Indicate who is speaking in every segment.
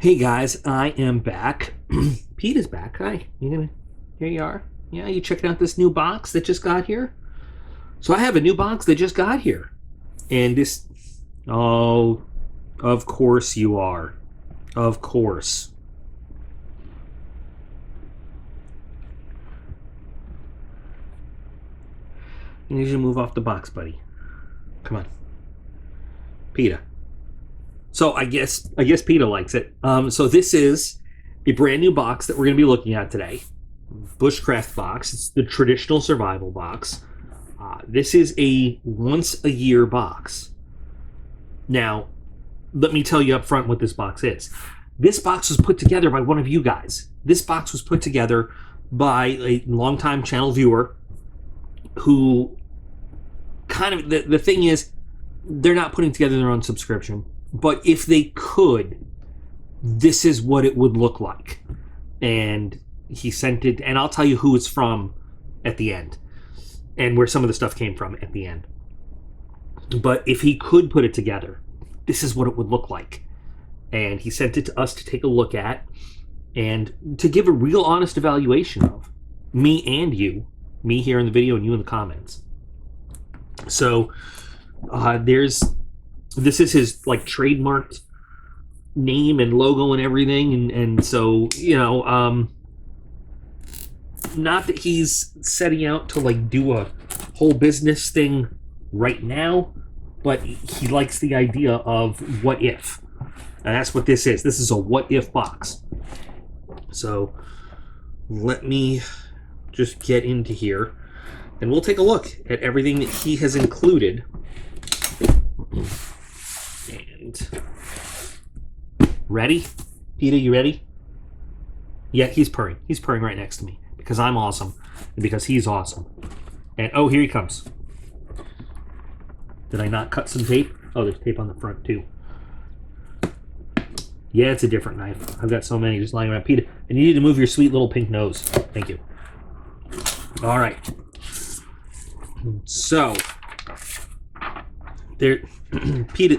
Speaker 1: Hey guys, I am back. Pete is back. Hi. Here you are. Yeah, you checking out this new box that just got here? So I have a new box that just got here. And this... Oh, of course you are. Of course. You need to move off the box, buddy. Come on. Peter. So I guess Peter likes it. So this is a brand new box that we're going to be looking at today. Bushcraft box. It's the traditional survival box. This is a once-a-year box. Now, let me tell you up front what this box is. This box was put together by one of you guys. This box was put together by a longtime channel viewer who kind of... The thing is, they're not putting together their own subscription. But if they could, this is what it would look like. And he sent it, and I'll tell you who it's from at the end, and where some of the stuff came from at the end. But if he could put it together, this is what it would look like. And he sent it to us to take a look at, and to give a real honest evaluation of. Me and you. Me here in the video, and you in the comments. So, this is his like trademarked name and logo and everything, and so, you know, not that he's setting out to like do a whole business thing right now, but he likes the idea of what if. And that's what this is. This is a what if box. So let me just get into here and we'll take a look at everything that he has included. And ready? Peter, you ready? Yeah, he's purring. He's purring right next to me because I'm awesome and because he's awesome. And oh, here he comes. Did I not cut some tape? Oh, there's tape on the front too. Yeah, it's a different knife. I've got so many just lying around. Peter, and you need to move your sweet little pink nose. Thank you. All right. So, there, Peter,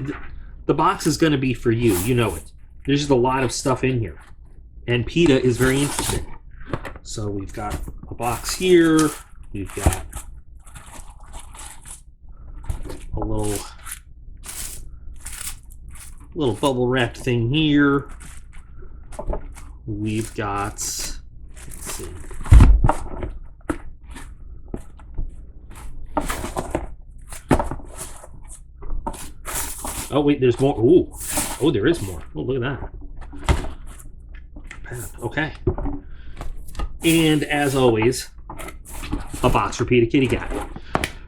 Speaker 1: the box is going to be for you. You know it. There's just a lot of stuff in here. And PETA is very interested. So we've got a box here. We've got a little bubble wrapped thing here. We've got, let's see. Oh, wait, there's more. Ooh. Oh, there is more. Oh, look at that. Okay. And as always, a box for Peter Kitty Cat.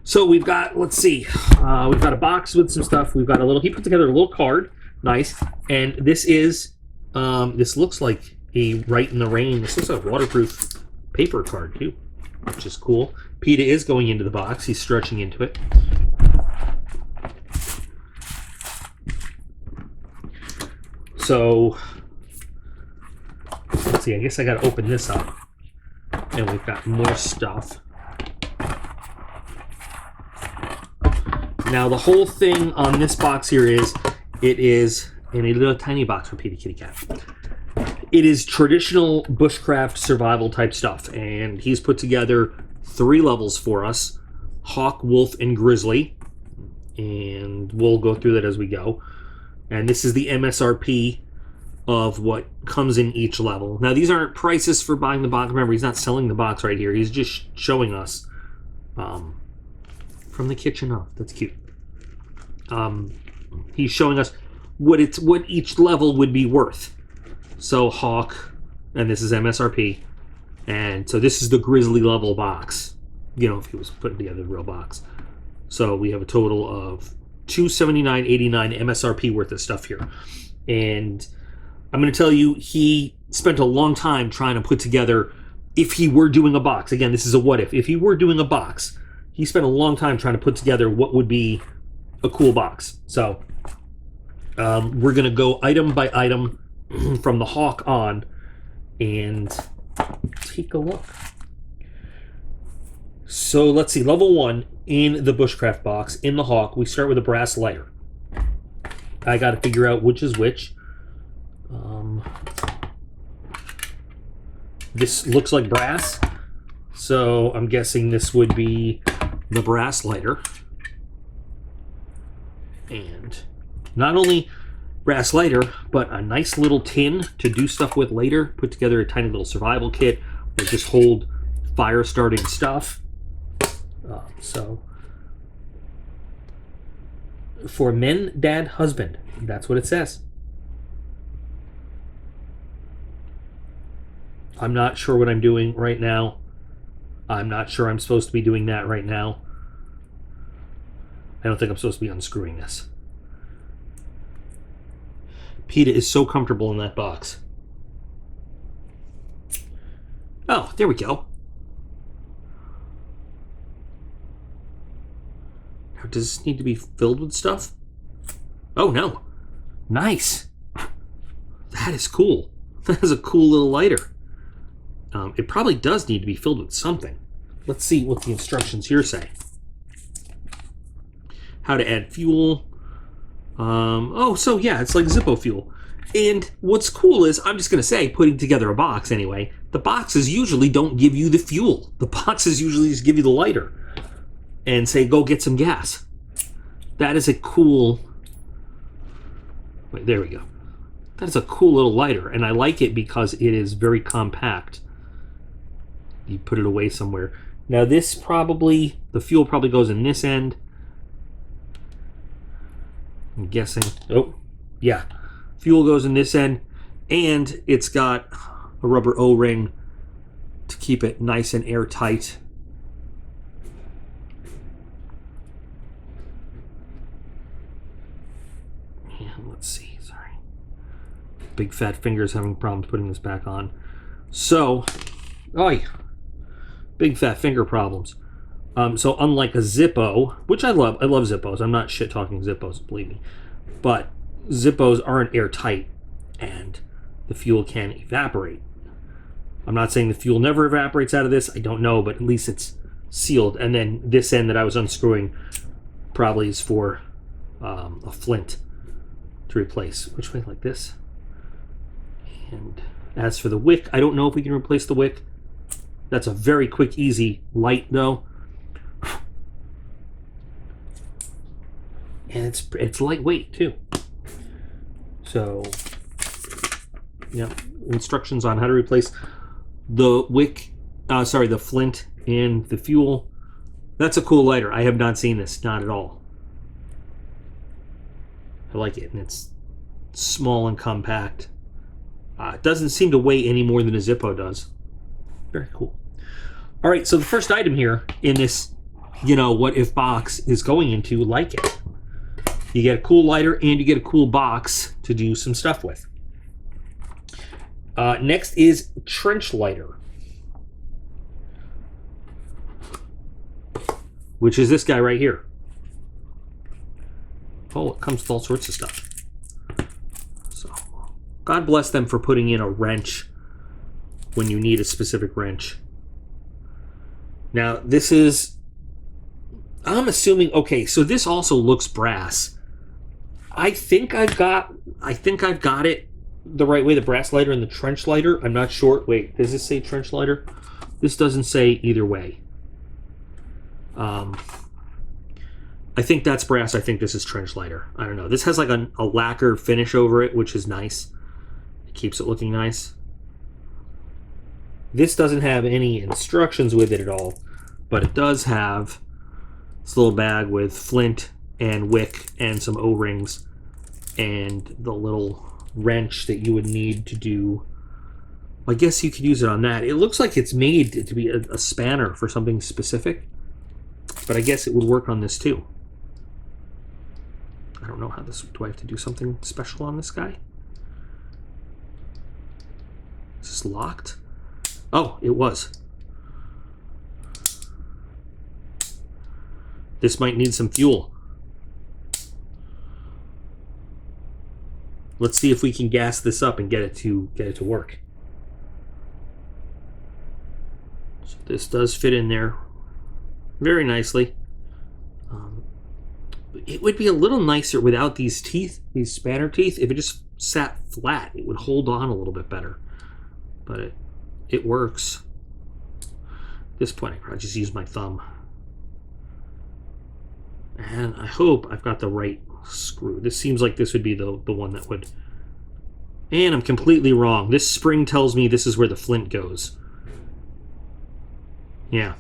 Speaker 1: So we've got, let's see. We've got a box with some stuff. We've got a little, he put together a little card. Nice. And this is, this looks like a Write in the Rain. This looks like a waterproof paper card, too, which is cool. Peter is going into the box. He's stretching into it. So, let's see, I guess I got to open this up. And we've got more stuff. Now, the whole thing on this box here is, it is in a little tiny box for Peter Kitty Cat. It is traditional bushcraft survival type stuff. And he's put together 3 levels for us. Hawk, Wolf, and Grizzly. And we'll go through that as we go. And this is the MSRP of what comes in each level. Now, these aren't prices for buying the box. Remember, he's not selling the box right here. He's just showing us from the kitchen off. That's cute. He's showing us what each level would be worth. So Hawk, and this is MSRP. And so this is the Grizzly level box. You know, if he was putting together the real box. So we have a total of $279.89 MSRP worth of stuff here. And I'm going to tell you, he spent a long time trying to put together, if he were doing a box. Again, this is a what if. If he were doing a box, he spent a long time trying to put together what would be a cool box. So we're going to go item by item from the Hawk on and take a look. So let's see, level 1 in the Bushcraft box, in the Hawk, we start with a brass layer. I got to figure out which is which. This looks like brass, so I'm guessing this would be the brass lighter. And not only brass lighter, but a nice little tin to do stuff with later. Put together a tiny little survival kit or just hold fire starting stuff. So for men, dad, husband, that's what it says. I'm not sure what I'm doing right now. I'm not sure I'm supposed to be doing that right now. I don't think I'm supposed to be unscrewing this. PETA is so comfortable in that box. Oh, there we go. Now, does this need to be filled with stuff? Oh, no. Nice. That is cool. That is a cool little lighter. It probably does need to be filled with something. Let's see what the instructions here say. How to add fuel. Oh, so yeah, it's like Zippo fuel. And what's cool is, I'm just going to say, putting together a box anyway, the boxes usually don't give you the fuel. The boxes usually just give you the lighter and say, go get some gas. That is a cool... Wait, there we go. That is a cool little lighter, and I like it because it is very compact. You put it away somewhere. Now this probably, the fuel probably goes in this end. I'm guessing. Oh, yeah. Fuel goes in this end, and it's got a rubber O-ring to keep it nice and airtight. And let's see, sorry. Big fat fingers having problems putting this back on. So, big fat finger problems. So unlike a Zippo, which I love Zippos. I'm not shit talking Zippos, believe me. But Zippos aren't airtight and the fuel can evaporate. I'm not saying the fuel never evaporates out of this. I don't know, but at least it's sealed. And then this end that I was unscrewing probably is for a flint to replace. Which way? Like this. And as for the wick, I don't know if we can replace the wick. That's a very quick, easy light, though. And it's lightweight, too. So, yeah, instructions on how to replace the wick, the flint and the fuel. That's a cool lighter. I have not seen this, not at all. I like it, and it's small and compact. It doesn't seem to weigh any more than a Zippo does. Very cool. All right, so the first item here in this, what if box is going into like it. You get a cool lighter and you get a cool box to do some stuff with. Next is trench lighter, which is this guy right here. Oh, it comes with all sorts of stuff. So, God bless them for putting in a wrench when you need a specific wrench. Now, this is, I'm assuming, okay, so this also looks brass. I think I've got it the right way, the brass lighter and the trench lighter. I'm not sure. Wait, does this say trench lighter? This doesn't say either way. I think that's brass. I think this is trench lighter. I don't know. This has like a lacquer finish over it, which is nice. It keeps it looking nice. This doesn't have any instructions with it at all, but it does have this little bag with flint and wick and some O-rings and the little wrench that you would need to do. I guess you could use it on that. It looks like it's made to be a spanner for something specific, but I guess it would work on this too. I don't know how this, do I have to do something special on this guy? Is this locked? Oh, it was. This might need some fuel. Let's see if we can gas this up and get it to work. So this does fit in there very nicely. It would be a little nicer without these teeth, these spanner teeth, if it just sat flat, it would hold on a little bit better. But it works. At this point, I probably just use my thumb. And I hope I've got the right screw. This seems like this would be the one that would... And I'm completely wrong. This spring tells me this is where the flint goes. Yeah.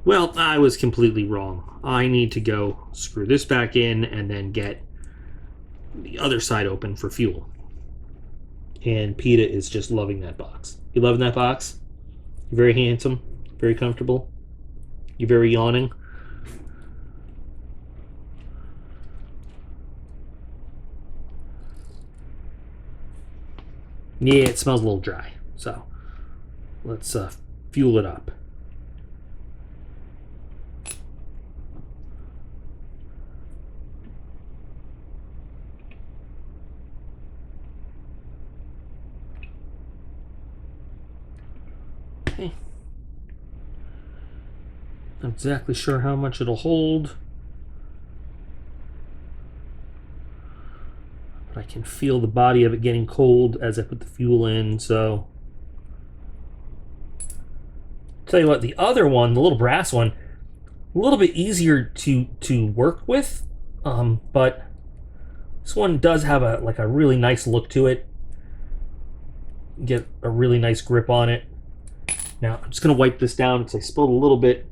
Speaker 1: Well, I was completely wrong. I need to go screw this back in and then get the other side open for fuel. And PETA is just loving that box. You loving that box? You're very handsome, very comfortable. You're very yawning. Yeah, it smells a little dry. So let's fuel it up. Okay. Not exactly sure how much it'll hold, but I can feel the body of it getting cold as I put the fuel in. So tell you what, the other one, the little brass one, a little bit easier to work with, but this one does have a really nice look to it. Get a really nice grip on it. Now I'm just gonna wipe this down because I spilled a little bit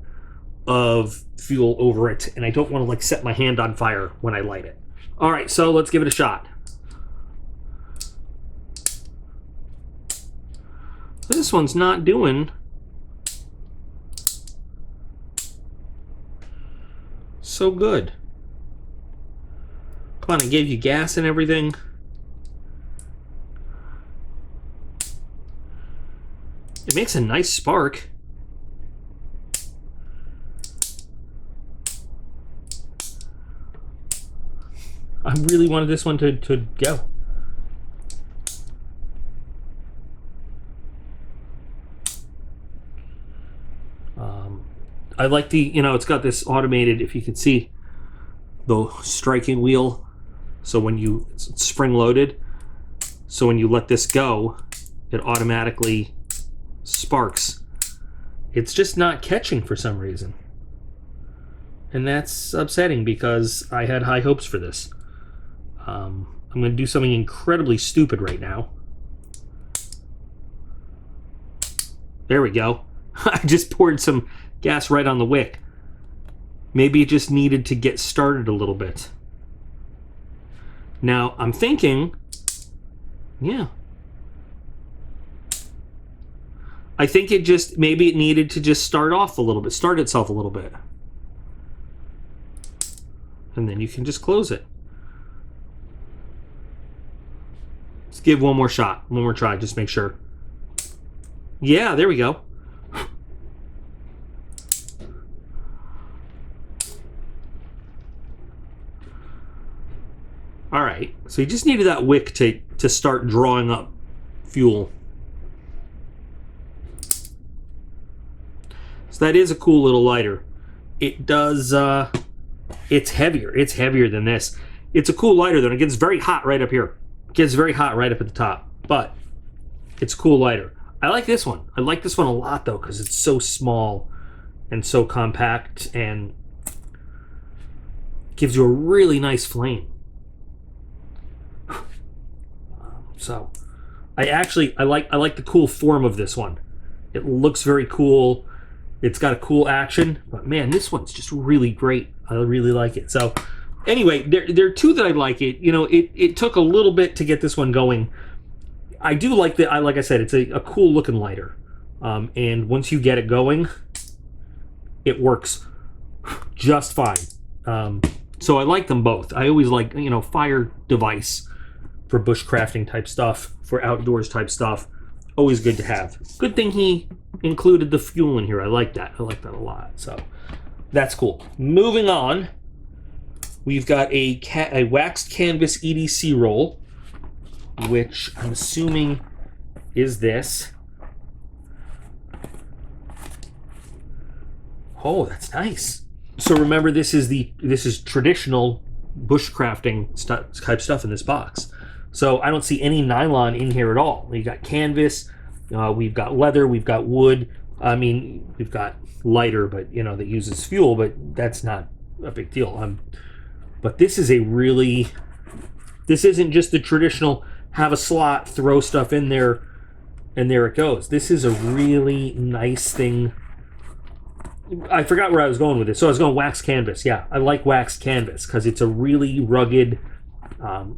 Speaker 1: of fuel over it, and I don't want to like set my hand on fire when I light it. All right, so let's give it a shot. This one's not doing so good. Come on, I gave you gas and everything. It makes a nice spark. I really wanted this one to go. I like the, it's got this automated, if you can see, the striking wheel. So when it's spring loaded. So when you let this go, it automatically sparks. It's just not catching for some reason. And that's upsetting because I had high hopes for this. I'm going to do something incredibly stupid right now. There we go. I just poured some gas right on the wick. Maybe it just needed to get started a little bit. Now, I'm thinking, yeah. I think maybe it needed to just start off a little bit, start itself a little bit. And then you can just close it. Let's give one more shot, one more try, just make sure. Yeah, there we go. All right, so you just needed that wick to start drawing up fuel. So that is a cool little lighter. It does, it's heavier. It's heavier than this. It's a cool lighter though, and it gets very hot right up here. It gets very hot right up at the top, but it's a cool lighter. I like this one. I like this one a lot though, because it's so small and so compact and gives you a really nice flame. So I like the cool form of this one. It looks very cool. It's got a cool action, but man, this one's just really great. I really like it. So anyway, there are two that I like it. It took a little bit to get this one going. I do like like I said, it's a cool looking lighter. And once you get it going, it works just fine. So I like them both. I always like, fire device for bushcrafting type stuff, for outdoors type stuff. Always good to have. Good thing he included the fuel in here. I like that. I like that a lot. So that's cool. Moving on, we've got a waxed canvas EDC roll, which I'm assuming is this. Oh, that's nice. So remember, this is traditional bushcrafting type stuff in this box. So I don't see any nylon in here at all. We got canvas, we've got leather, we've got wood. I mean, we've got lighter, but you know, that uses fuel, but that's not a big deal. But this is this isn't just the traditional have a slot, throw stuff in there, and there it goes. This is a really nice thing. I forgot where I was going with this. So I was going wax canvas. Yeah, I like wax canvas because it's a really rugged,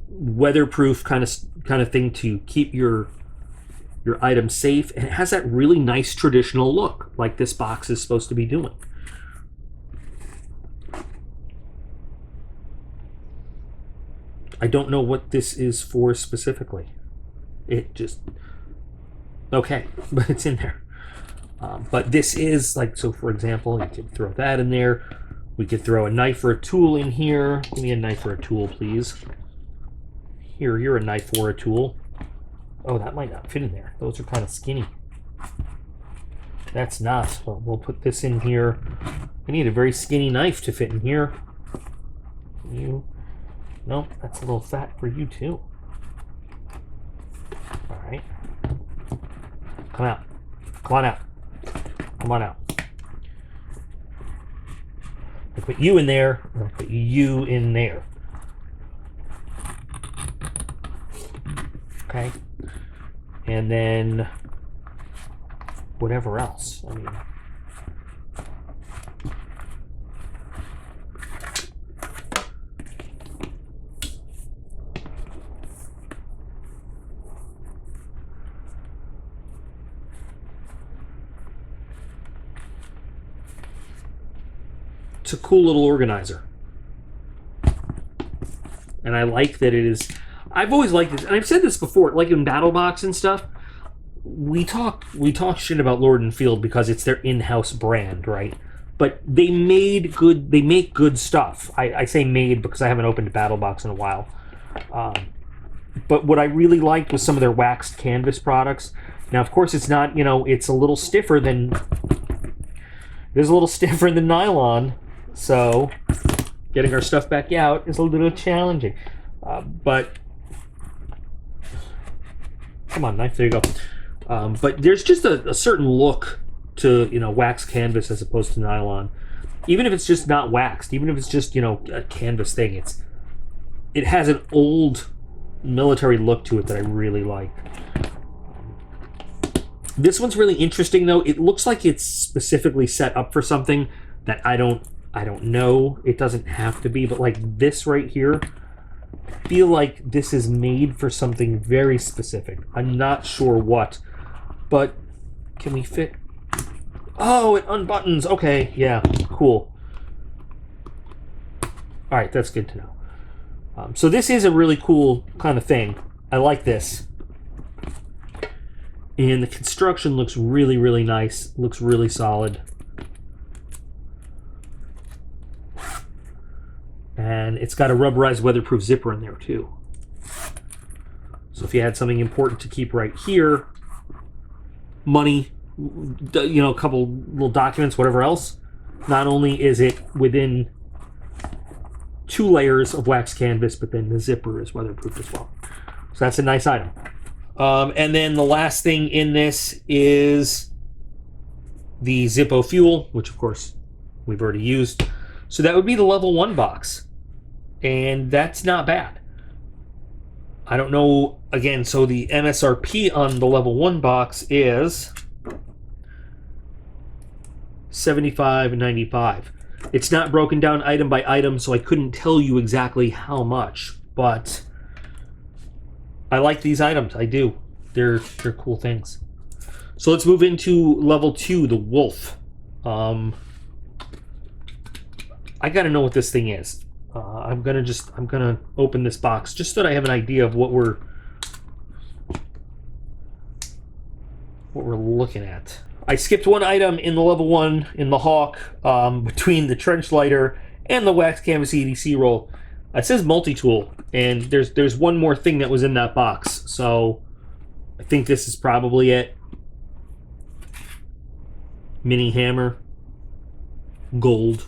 Speaker 1: weatherproof kind of thing to keep your item safe, and it has that really nice traditional look like this box is supposed to be doing. I don't know what this is for specifically. It just okay, but it's in there. But this is like, so for example, you could throw that in there. We could throw a knife or a tool in here. Give me a knife or a tool, please. Here, you're a knife or a tool. Oh, that might not fit in there. Those are kind of skinny. That's not. Well, we'll put this in here. I need a very skinny knife to fit in here. You. Nope, that's a little fat for you too. All right. Come out. Come on out. Come on out. I put you in there. I'll put you in there. Okay. And then whatever else. I mean, it's a cool little organizer. And I like that it is. I've always liked this, and I've said this before, like in BattleBox and stuff, we talk shit about Lord & Field because it's their in-house brand, right? But they make good stuff. I say made because I haven't opened a BattleBox in a while. But what I really liked was some of their waxed canvas products. Now, of course, it's not, it's a little stiffer than nylon, so getting our stuff back out is a little challenging. But come on, knife, there you go. But there's just a certain look to, wax canvas as opposed to nylon. Even if it's just not waxed, even if it's just, a canvas thing, it has an old military look to it that I really like. This one's really interesting though. It looks like it's specifically set up for something that I don't know. It doesn't have to be, but like this right here, I feel like this is made for something very specific. I'm not sure what, but can we fit? Oh, it unbuttons. Okay, yeah, cool. All right, that's good to know. So this is a really cool kind of thing. I like this. And the construction looks really, really nice. Looks really solid. And it's got a rubberized weatherproof zipper in there too. So if you had something important to keep right here, money, a couple little documents, whatever else, not only is it within 2 layers of wax canvas, but then the zipper is weatherproof as well. So that's a nice item. And then the last thing in this is the Zippo fuel, which of course we've already used. So that would be the level 1 box. And that's not bad. I don't know, again, so the MSRP on the level 1 box is $75.95. It's not broken down item by item, so I couldn't tell you exactly how much, but I like these items. I do. They're cool things. So let's move into level 2, the Wolf. I gotta know what this thing is. I'm gonna open this box just so that I have an idea of what we're looking at. I skipped one item in the level 1 in the Hawk between the trench lighter and the wax canvas EDC roll. It says multi-tool, and there's one more thing that was in that box, so I think this is probably it. Mini hammer, gold.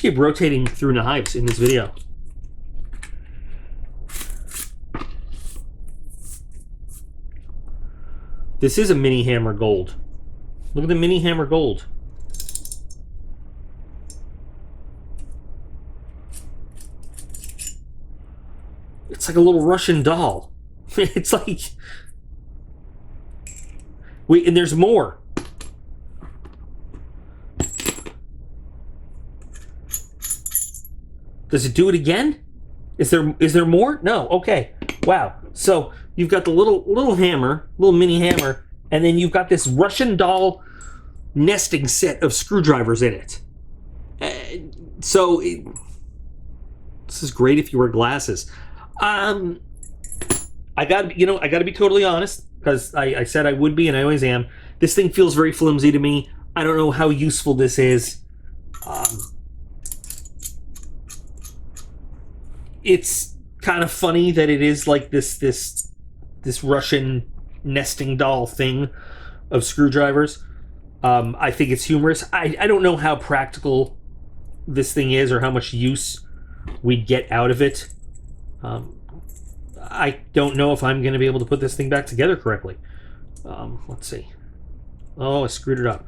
Speaker 1: keep rotating through knives in this video. This is a mini hammer gold. Look at the mini hammer gold. It's like a little Russian doll. It's like... Wait, and there's more. Does it do it again? Is there more? No. Okay. Wow. So you've got the little hammer, little mini hammer, and then you've got this Russian doll nesting set of screwdrivers in it. This is great if you wear glasses. I gotta be totally honest, because I said I would be, and I always am. This thing feels very flimsy to me. I don't know how useful this is. It's kind of funny that it is like this Russian nesting doll thing of screwdrivers. I think it's humorous. I don't know how practical this thing is or how much use we'd get out of it. I don't know if I'm going to be able to put this thing back together correctly. Let's see. Oh, I screwed it up.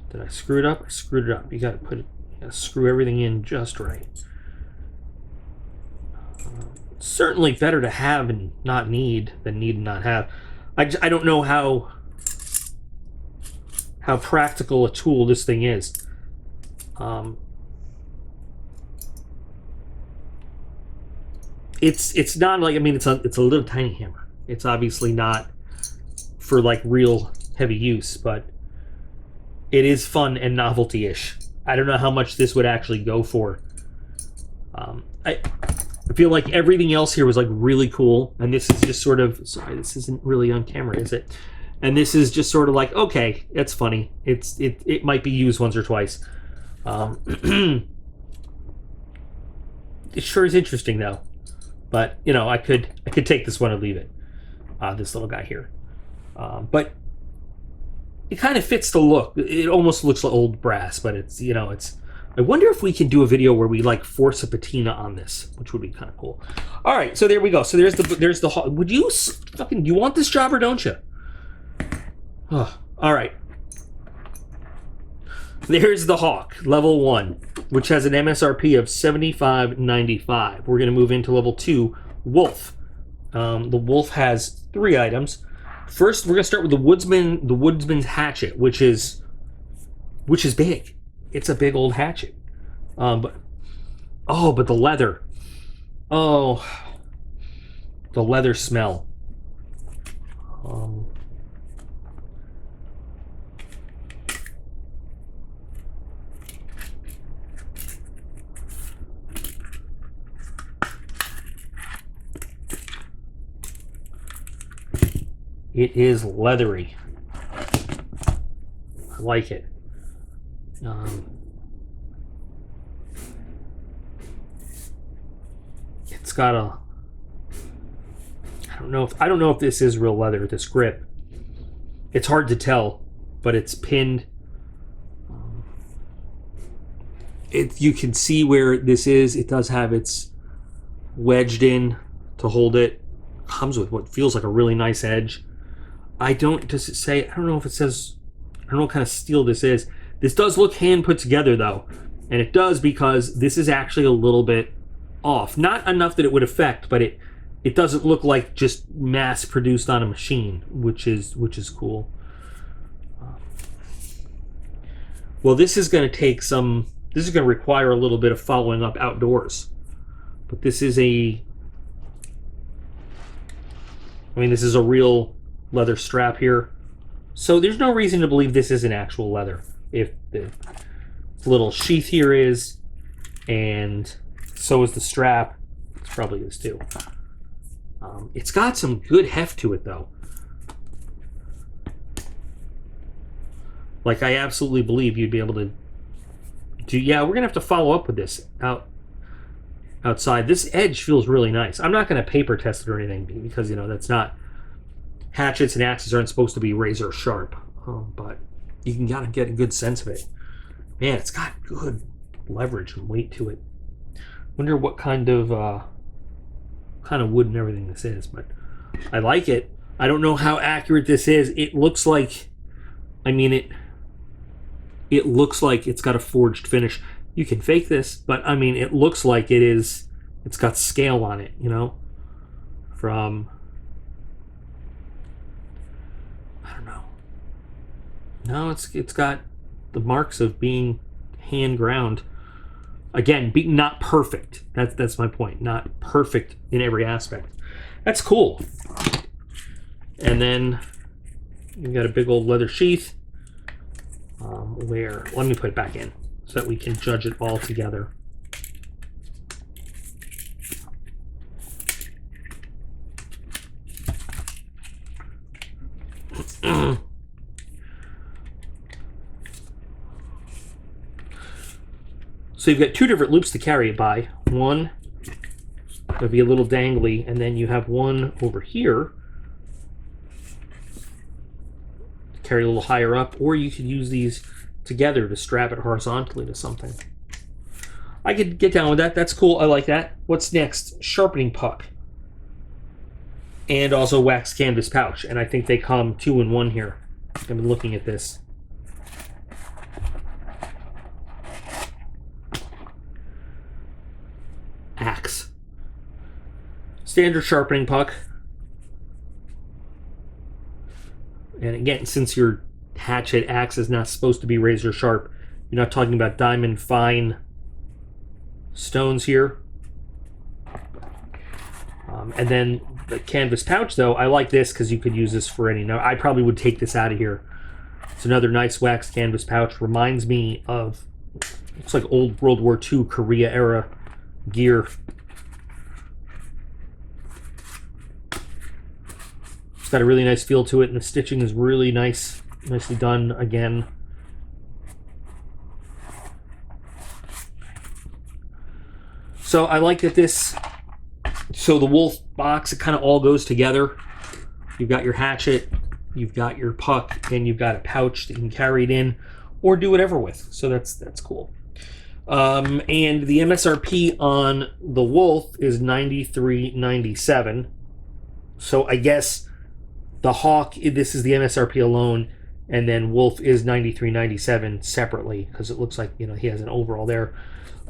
Speaker 1: Did I screw it up? I screwed it up. You got to screw everything in just right. Certainly better to have and not need than need and not have. I don't know how practical a tool this thing is. It's not like, I mean, it's a little tiny hammer. It's obviously not for like real heavy use, but it is fun and novelty-ish. I don't know how much this would actually go for. I feel like everything else here was like really cool, and this is just sort of, sorry, this isn't really on camera, is it? And this is just sort of like, okay, that's funny. It might be used once or twice. It sure is interesting though. But you know, I could take this one or leave it. This little guy here, but it kind of fits the look. It almost looks like old brass, but it's, you know, it's. I wonder if we can do a video where we like force a patina on this, which would be kind of cool. All right, so there we go. So there's the. Would you fucking, you want this job or don't you? Oh, all right. There's the Hawk, level 1, which has an MSRP of $75.95. We're going to move into level 2, Wolf. The Wolf has 3 items. First, we're going to start with the Woodsman's Hatchet, which is big. It's a big old hatchet. But the leather. Oh, the leather smell. It is leathery. I like it. It's got a. I don't know if this is real leather. This grip. It's hard to tell, but it's pinned. You can see where this is. It does have its wedged in to hold it. Comes with what feels like a really nice edge. Does it say, I don't know if it says, I don't know what kind of steel this is. This does look hand put together though. And it does, because this is actually a little bit off. Not enough that it would affect, but it doesn't look like just mass produced on a machine, which is cool. Well, this is going to require a little bit of following up outdoors. But this is this is a real leather strap here. So there's no reason to believe this isn't actual leather. If the little sheath here is, and so is the strap, it's probably this too. It's got some good heft to it though. Like, I absolutely believe you'd be able to do, yeah, we're gonna have to follow up with this outside. This edge feels really nice. I'm not gonna paper test it or anything, because, you know, that's not, hatchets and axes aren't supposed to be razor sharp, but you can kind of get a good sense of it. Man, it's got good leverage and weight to it. Wonder what kind of wood and everything this is, but I like it. I don't know how accurate this is. It looks like, I mean, it looks like it's got a forged finish. You can fake this, but I mean, it looks like it is. It's got scale on it, you know, from, I don't know. No, it's got the marks of being hand ground. Again, not perfect. That's my point. Not perfect in every aspect. That's cool. And then you've got a big old leather sheath. Where, let me put it back in so that we can judge it all together. So you've got two different loops to carry it by. One would be a little dangly, and then you have one over here to carry a little higher up, or you could use these together to strap it horizontally to something. I could get down with that. That's cool. I like that. What's next? Sharpening puck. And also wax canvas pouch. And I think they come 2 in 1 here. I've been looking at this. Axe. Standard sharpening puck. And again, since your hatchet axe is not supposed to be razor sharp, you're not talking about diamond fine stones here. And then the canvas pouch, though, I like this because you could use this for any. Now, I probably would take this out of here. It's another nice wax canvas pouch. Reminds me of, looks like old World War II Korea era gear. It's got a really nice feel to it, and the stitching is really nice, nicely done again. So I like that this, so the wolf box, it kind of all goes together. You've got your hatchet, you've got your puck, and you've got a pouch that you can carry it in or do whatever with. So that's cool. And the MSRP on the wolf is $93.97. So I guess the hawk, this is the MSRP alone, and then wolf is $93.97 separately because it looks like, you know, he has an overall there.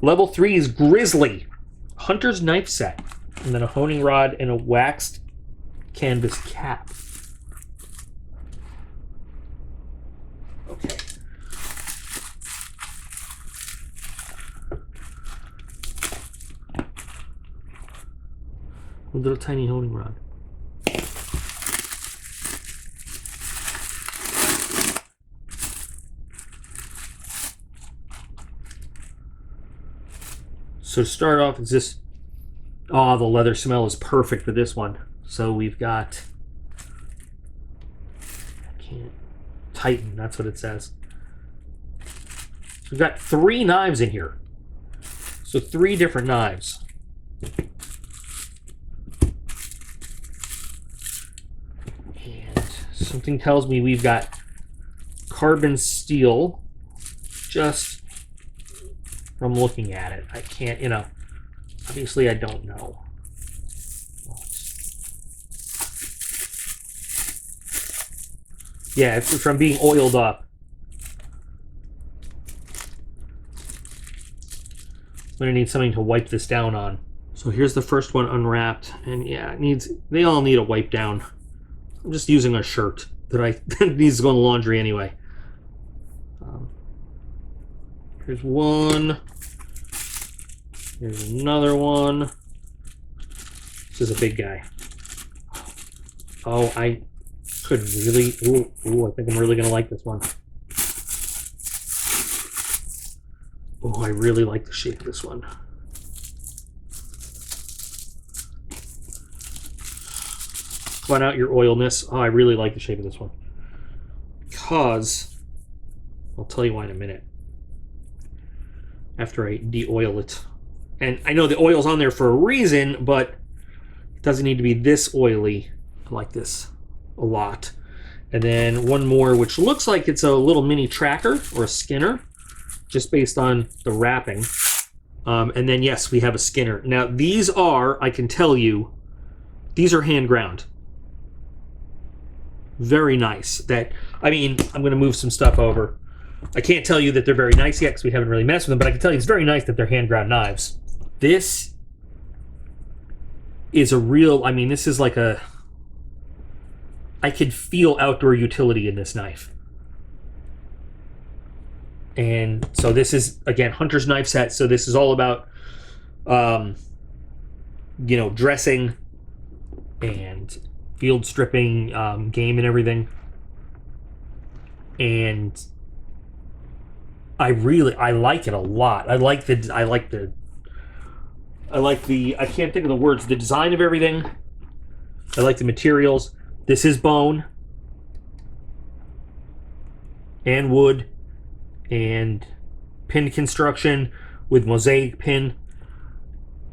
Speaker 1: Level 3 is Grizzly, hunter's knife set, and then a honing rod and a waxed canvas cap. Okay. A little tiny honing rod. So to start off, it's this, oh, the leather smell is perfect for this one. So we've got, Titan, that's what it says. So we've got 3 knives in here. So 3 different knives. And something tells me we've got carbon steel, just from looking at it. I can't, you know, obviously I don't know. Yeah, it's from being oiled up. I'm gonna need something to wipe this down on. So here's the first one unwrapped, and yeah, it needs, they all need a wipe down. I'm just using a shirt that needs to go in the laundry anyway. Here's one. Here's another one. This is a big guy. Oh, I could really, ooh, I think I'm really gonna like this one. Oh, I really like the shape of this one. Find out your oilness. Oh, I really like the shape of this one. Because, I'll tell you why in a minute. After I de-oil it. And I know the oil's on there for a reason, but it doesn't need to be this oily. I like this a lot. And then one more, which looks like it's a little mini tracker or a skinner, just based on the wrapping. And then, yes, we have a skinner. Now, these are, I can tell you, these are hand ground. Very nice. I'm going to move some stuff over. I can't tell you that they're very nice yet because we haven't really messed with them, but I can tell you it's very nice that they're hand ground knives. This is a real, this is like a, I could feel outdoor utility in this knife. And so this is, again, Hunter's knife set. So this is all about, dressing and field stripping, game and everything. And I like it a lot. I can't think of the words, the design of everything. I like the materials. This is bone and wood and pin construction with mosaic pin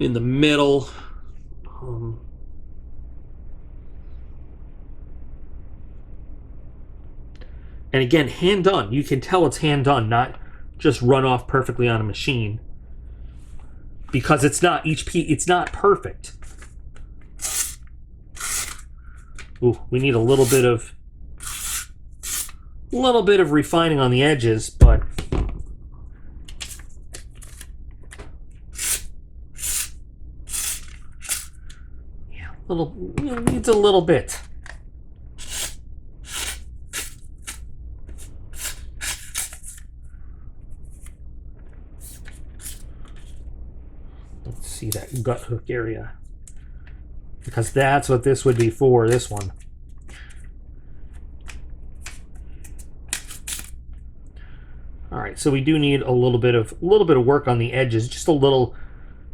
Speaker 1: in the middle. And again, hand done. You can tell it's hand done, not just run off perfectly on a machine, because it's not it's not perfect. Ooh, we need a little bit of refining on the edges, but yeah, needs a little bit. Let's see that gut hook area, because that's what this would be for, this one. All right, so we do need a little bit of work on the edges, just a little.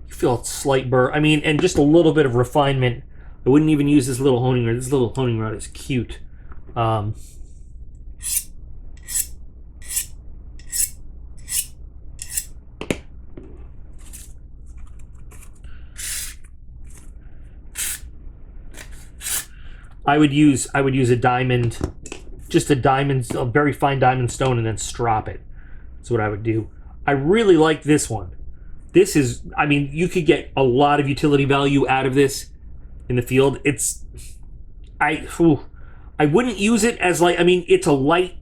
Speaker 1: You feel a slight burr. And just a little bit of refinement. I wouldn't even use this little honing rod. This little honing rod is cute. I would use a diamond, just a very fine diamond stone, and then strop it. That's what I would do. I really like this one. This is, you could get a lot of utility value out of this in the field. I wouldn't use it as it's a light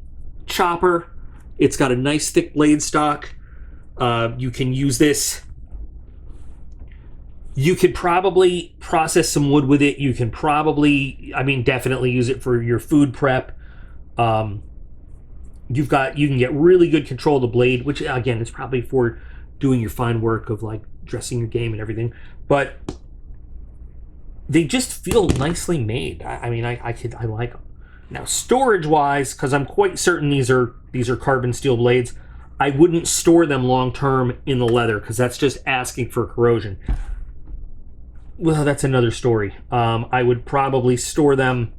Speaker 1: chopper. It's got a nice thick blade stock. You can use this. You could probably process some wood with it. You can probably, definitely use it for your food prep. You can get really good control of the blade, which again is probably for doing your fine work of like dressing your game and everything. But they just feel nicely made. I like them. Now, storage wise, because I'm quite certain these are carbon steel blades, I wouldn't store them long term in the leather, because that's just asking for corrosion. Well, that's another story. I would probably store them,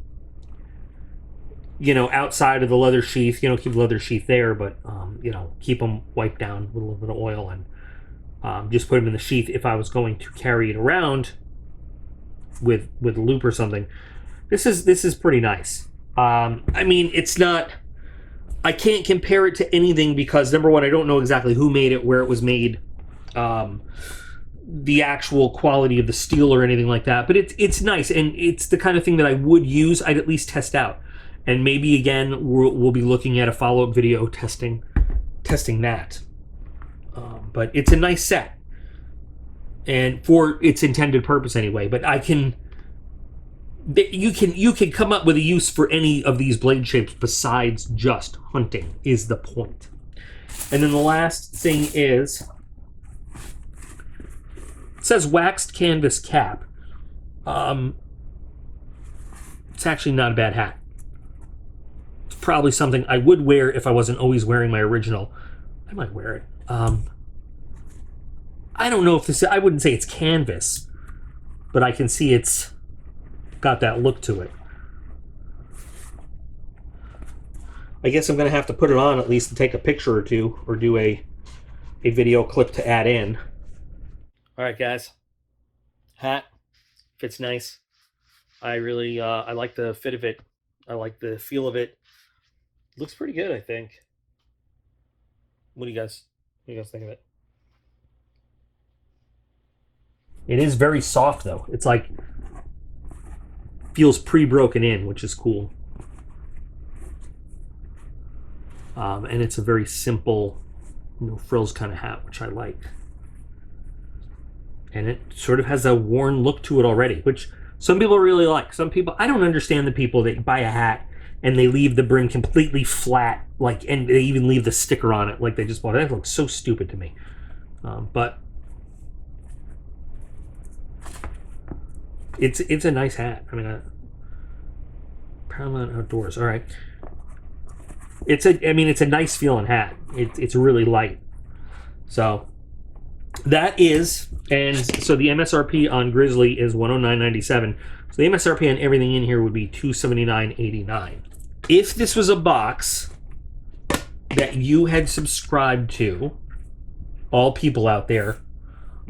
Speaker 1: outside of the leather sheath. Keep the leather sheath there, but keep them wiped down with a little bit of oil, and just put them in the sheath if I was going to carry it around with a loop or something. This is pretty nice. It's not. I can't compare it to anything because, number one, I don't know exactly who made it, where it was made. The actual quality of the steel or anything like that, but it's nice, and it's the kind of thing that I would use. I'd at least test out, and maybe again we'll be looking at a follow-up video testing that. But it's a nice set, and for its intended purpose anyway. But you can come up with a use for any of these blade shapes besides just hunting is the point. And then the last thing is, it says waxed canvas cap. It's actually not a bad hat. It's probably something I would wear if I wasn't always wearing my original. I might wear it. I don't know if this, I wouldn't say it's canvas, but I can see it's got that look to it. I guess I'm going to have to put it on at least to take a picture or two, or do a video clip to add in. All right, guys. Hat fits nice. I really I like the fit of it. I like the feel of it. Looks pretty good, I think. What do you guys think of it? It is very soft though. It's like feels pre-broken in, which is cool. And it's a very simple, frills kind of hat, which I like. And it sort of has a worn look to it already, which some people really like. Some people, I don't understand the people that buy a hat and they leave the brim completely flat, like, and they even leave the sticker on it like they just bought it. That looks so stupid to me. But it's a nice hat. I mean, Paramount Outdoors. All right. It's a nice feeling hat. It's really light. So that is, and so the MSRP on Grizzly is $109.97. So the MSRP on everything in here would be $279.89. If this was a box that you had subscribed to, all people out there,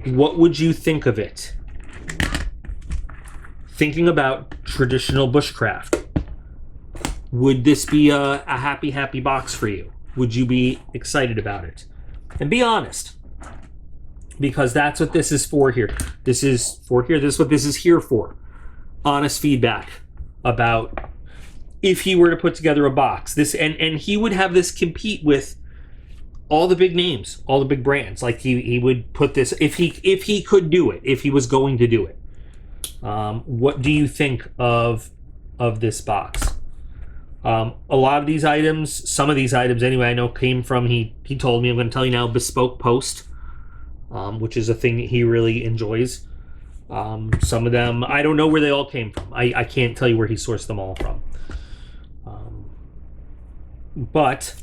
Speaker 1: what would you think of it? Thinking about traditional bushcraft, would this be a happy box for you? Would you be excited about it? And be honest, because that's what this is for here. This is for here. This is what this is here for. Honest feedback about if he were to put together a box. This and he would have this compete with all the big names, all the big brands. Like he would put this if he could do it, if he was going to do it. What do you think of this box? A lot of these items, some of these items anyway, I know came from, he told me, I'm going to tell you now, Bespoke Post, which is a thing that he really enjoys. Some of them, I don't know where they all came from. I can't tell you where he sourced them all from. But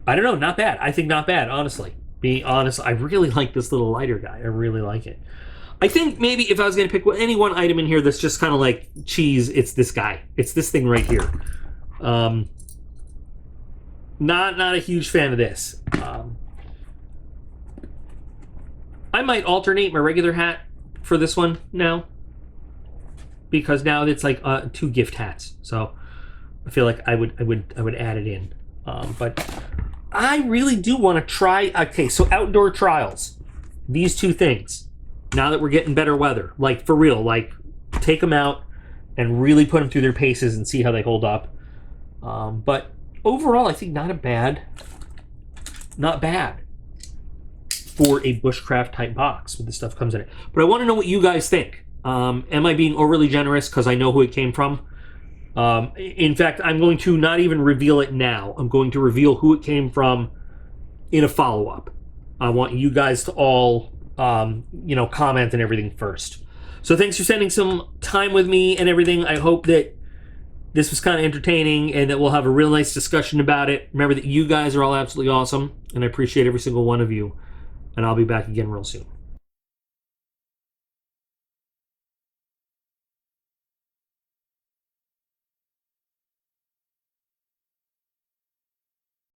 Speaker 1: I don't know, not bad. I think not bad, honestly. Being honest, I really like this little lighter guy. I really like it. I think maybe if I was going to pick any one item in here that's just kind of like cheese, it's this guy. It's this thing right here. Not a huge fan of this. I might alternate my regular hat for this one now, because now it's like 2 gift hats. So I feel like I would add it in. But I really do want to try. Okay, so outdoor trials. These 2 things. Now that we're getting better weather, like for real, like take them out and really put them through their paces and see how they hold up. But overall, I think not bad for a bushcraft type box with the stuff comes in it. But I want to know what you guys think. Am I being overly generous because I know who it came from? In fact, I'm going to not even reveal it now. I'm going to reveal who it came from in a follow-up. I want you guys to all comment and everything first. So thanks for spending some time with me and everything. I hope that this was kind of entertaining and that we'll have a real nice discussion about it. Remember that you guys are all absolutely awesome, and I appreciate every single one of you. And I'll be back again real soon.